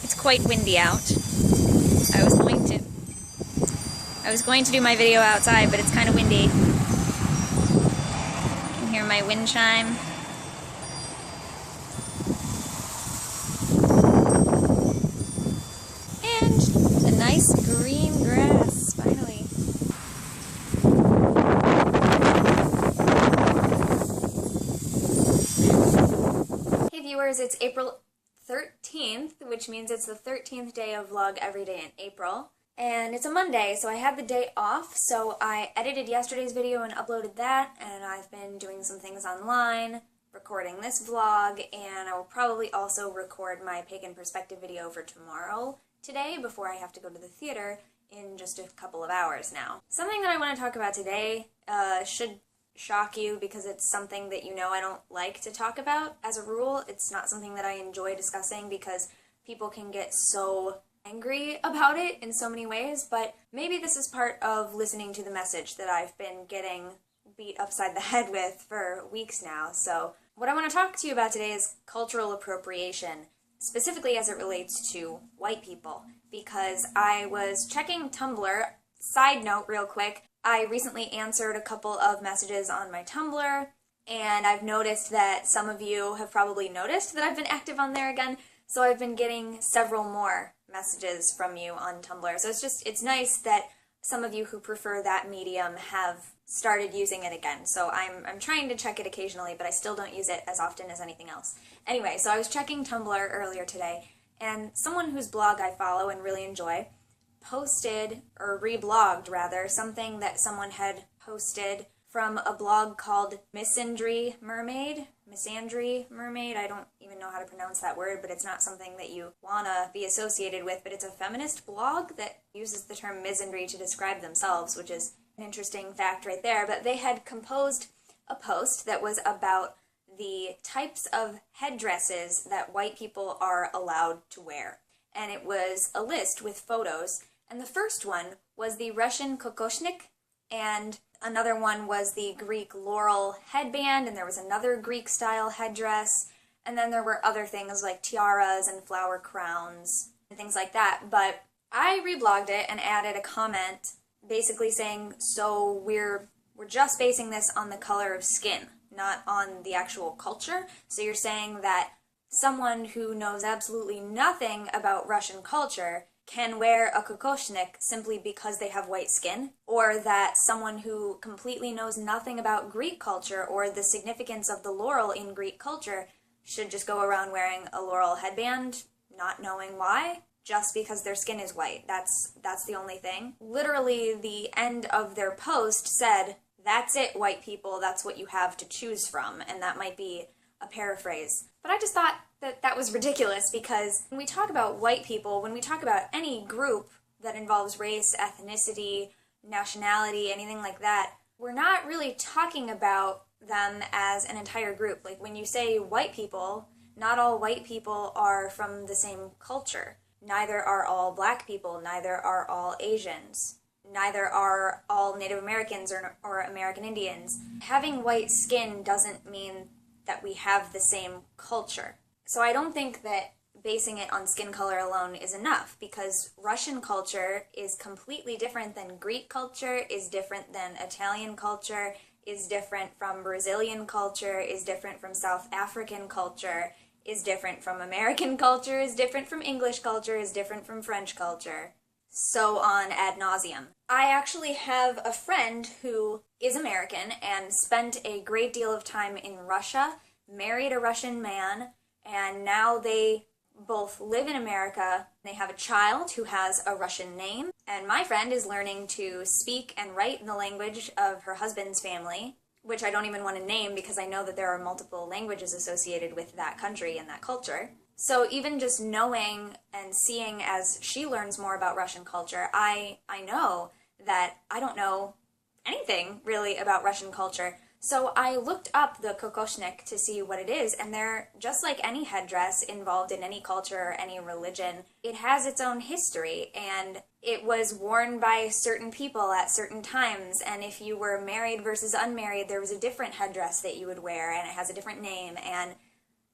It's quite windy out. I was going to do my video outside, but it's kind of windy. You can hear my wind chime. And a nice green grass, finally. Hey viewers, it's April 13th, which means it's the 13th day of vlog every day in April. And it's a Monday, so I had the day off, so I edited yesterday's video and uploaded that, and I've been doing some things online, recording this vlog, and I will probably also record my Pagan Perspective video for tomorrow today before I have to go to the theater in just a couple of hours now. Something that I want to talk about today should shock you because it's something that you know I don't like to talk about. As a rule, it's not something that I enjoy discussing because people can get so angry about it in so many ways, but maybe this is part of listening to the message that I've been getting beat upside the head with for weeks now. So what I want to talk to you about today is cultural appropriation, specifically as it relates to white people, because I was checking Tumblr. Side note real quick, I recently answered a couple of messages on my Tumblr, and I've noticed that some of you have probably noticed that I've been active on there again, so I've been getting several more messages from you on Tumblr. So it's nice that some of you who prefer that medium have started using it again. So I'm trying to check it occasionally, but I still don't use it as often as anything else. Anyway, so I was checking Tumblr earlier today, and someone whose blog I follow and really enjoy posted, or reblogged rather, something that someone had posted from a blog called Misandry Mermaid, I don't even know how to pronounce that word, but it's not something that you want to be associated with, but it's a feminist blog that uses the term misandry to describe themselves, which is an interesting fact right there. But they had composed a post that was about the types of headdresses that white people are allowed to wear. And it was a list with photos, and the first one was the Russian kokoshnik, and another one was the Greek laurel headband, and there was another Greek-style headdress, and then there were other things like tiaras and flower crowns and things like that. But I reblogged it and added a comment basically saying, so we're just basing this on the color of skin, not on the actual culture. So you're saying that someone who knows absolutely nothing about Russian culture can wear a kokoshnik simply because they have white skin, or that someone who completely knows nothing about Greek culture or the significance of the laurel in Greek culture should just go around wearing a laurel headband, not knowing why, just because their skin is white. That's the only thing. Literally, the end of their post said, "That's it, white people, that's what you have to choose from," and that might be a paraphrase. But I just thought that was ridiculous, because when we talk about white people, when we talk about any group that involves race, ethnicity, nationality, anything like that, we're not really talking about them as an entire group. Like when you say white people, not all white people are from the same culture. Neither are all black people, neither are all Asians, neither are all Native Americans or American Indians. Having white skin doesn't mean that we have the same culture. So I don't think that basing it on skin color alone is enough, because Russian culture is completely different than Greek culture, is different than Italian culture, is different from Brazilian culture, is different from South African culture, is different from American culture, is different from English culture, is different from French culture, so on ad nauseum. I actually have a friend who is American and spent a great deal of time in Russia, married a Russian man, and now they both live in America. They have a child who has a Russian name, and my friend is learning to speak and write in the language of her husband's family, which I don't even want to name because I know that there are multiple languages associated with that country and that culture. So even just knowing and seeing as she learns more about Russian culture, I know that I don't know anything really about Russian culture. So I looked up the kokoshnik to see what it is, and they're just like any headdress involved in any culture or any religion. It has its own history, and it was worn by certain people at certain times, and if you were married versus unmarried, there was a different headdress that you would wear, and it has a different name, and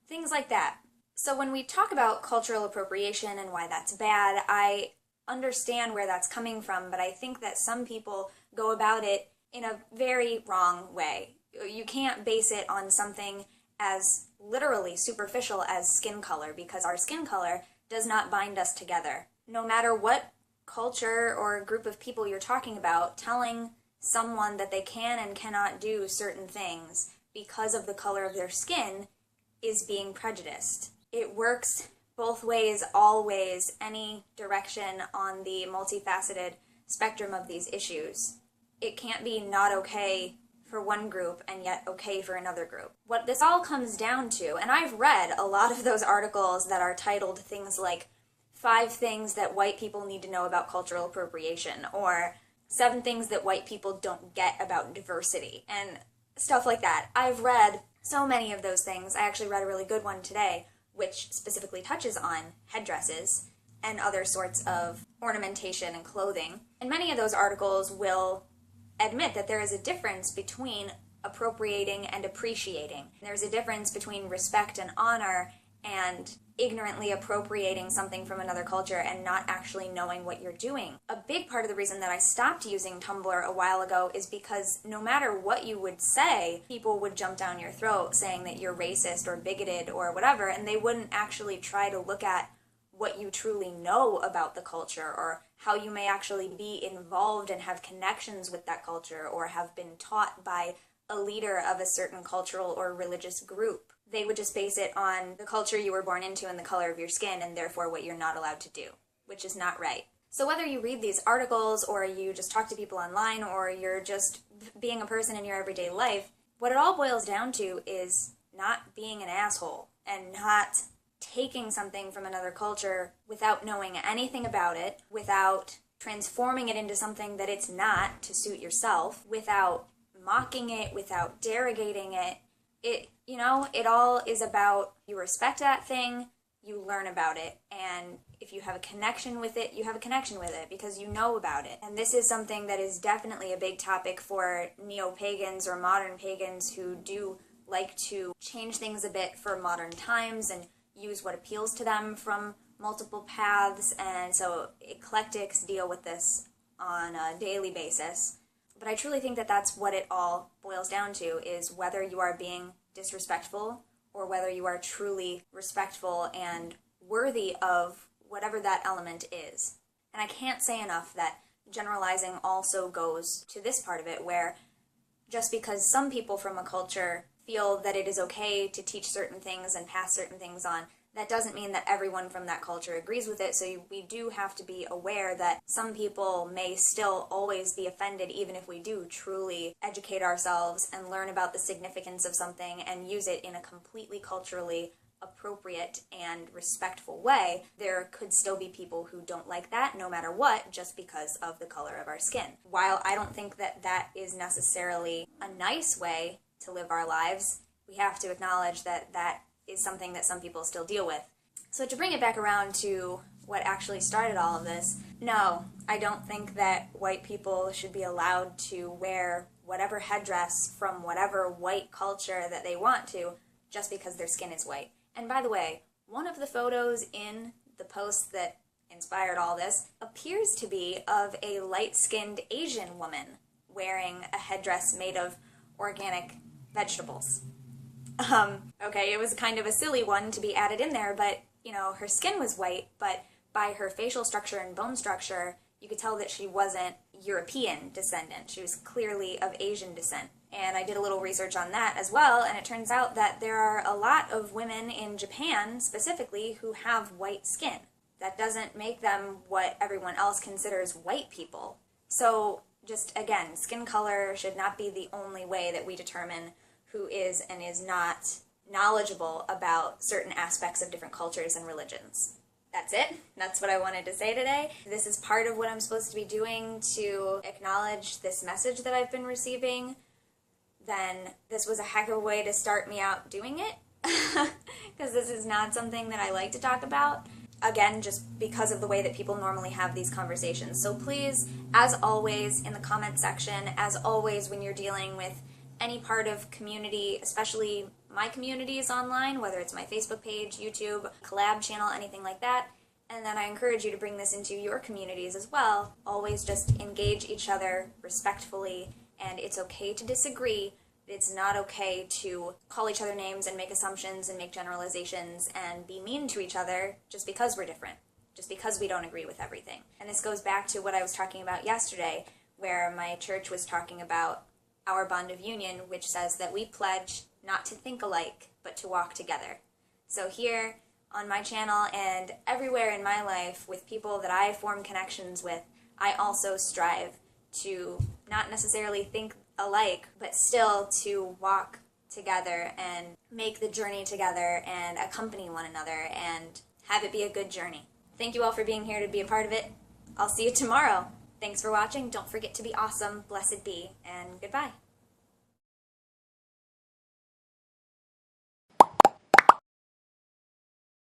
things like that. So when we talk about cultural appropriation and why that's bad, I understand where that's coming from, but I think that some people go about it in a very wrong way. You can't base it on something as literally superficial as skin color, because our skin color does not bind us together. No matter what culture or group of people you're talking about, telling someone that they can and cannot do certain things because of the color of their skin is being prejudiced. It works both ways, always, any direction on the multifaceted spectrum of these issues. It can't be not okay for one group and yet okay for another group. What this all comes down to, and I've read a lot of those articles that are titled things like 5 things that white people need to know about cultural appropriation, or 7 things that white people don't get about diversity, and stuff like that. I've read so many of those things. I actually read a really good one today, which specifically touches on headdresses and other sorts of ornamentation and clothing. And many of those articles will admit that there is a difference between appropriating and appreciating. There's a difference between respect and honor and ignorantly appropriating something from another culture and not actually knowing what you're doing. A big part of the reason that I stopped using Tumblr a while ago is because no matter what you would say, people would jump down your throat saying that you're racist or bigoted or whatever, and they wouldn't actually try to look at what you truly know about the culture, or how you may actually be involved and have connections with that culture, or have been taught by a leader of a certain cultural or religious group. They would just base it on the culture you were born into and the color of your skin, and therefore what you're not allowed to do, which is not right. So whether you read these articles, or you just talk to people online, or you're just being a person in your everyday life, what it all boils down to is not being an asshole, and not taking something from another culture without knowing anything about it, without transforming it into something that it's not to suit yourself, without mocking it, without derogating it. It all is about, you respect that thing, you learn about it, and if you have a connection with it, you have a connection with it because you know about it. And this is something that is definitely a big topic for neo-pagans or modern pagans who do like to change things a bit for modern times and use what appeals to them from multiple paths, and so eclectics deal with this on a daily basis. But I truly think that that's what it all boils down to, is whether you are being disrespectful or whether you are truly respectful and worthy of whatever that element is. And I can't say enough that generalizing also goes to this part of it, where just because some people from a culture feel that it is okay to teach certain things and pass certain things on, that doesn't mean that everyone from that culture agrees with it. So we do have to be aware that some people may still always be offended, even if we do truly educate ourselves and learn about the significance of something and use it in a completely culturally appropriate and respectful way. There could still be people who don't like that no matter what, just because of the color of our skin. While I don't think that that is necessarily a nice way to live our lives, we have to acknowledge that that is something that some people still deal with. So to bring it back around to what actually started all of this, no, I don't think that white people should be allowed to wear whatever headdress from whatever white culture that they want to, just because their skin is white. And by the way, one of the photos in the post that inspired all this appears to be of a light-skinned Asian woman wearing a headdress made of organic vegetables. Okay, it was kind of a silly one to be added in there, but, her skin was white, but by her facial structure and bone structure, you could tell that she wasn't European descendant. She was clearly of Asian descent. And I did a little research on that as well, and it turns out that there are a lot of women in Japan, specifically, who have white skin. That doesn't make them what everyone else considers white people. So, just again, skin color should not be the only way that we determine who is and is not knowledgeable about certain aspects of different cultures and religions. That's it. That's what I wanted to say today. This is part of what I'm supposed to be doing to acknowledge this message that I've been receiving. Then this was a heck of a way to start me out doing it, because this is not something that I like to talk about. Again, just because of the way that people normally have these conversations. So please, as always, in the comment section, as always when you're dealing with any part of community, especially my communities online, whether it's my Facebook page, YouTube, collab channel, anything like that. And then I encourage you to bring this into your communities as well. Always just engage each other respectfully, and it's okay to disagree. It's not okay to call each other names and make assumptions and make generalizations and be mean to each other just because we're different, just because we don't agree with everything. And this goes back to what I was talking about yesterday, where my church was talking about our bond of union, which says that we pledge not to think alike, but to walk together. So here on my channel and everywhere in my life with people that I form connections with, I also strive to not necessarily think alike, but still to walk together and make the journey together and accompany one another and have it be a good journey. Thank you all for being here to be a part of it. I'll see you tomorrow. Thanks for watching. Don't forget to be awesome. Blessed be. And goodbye.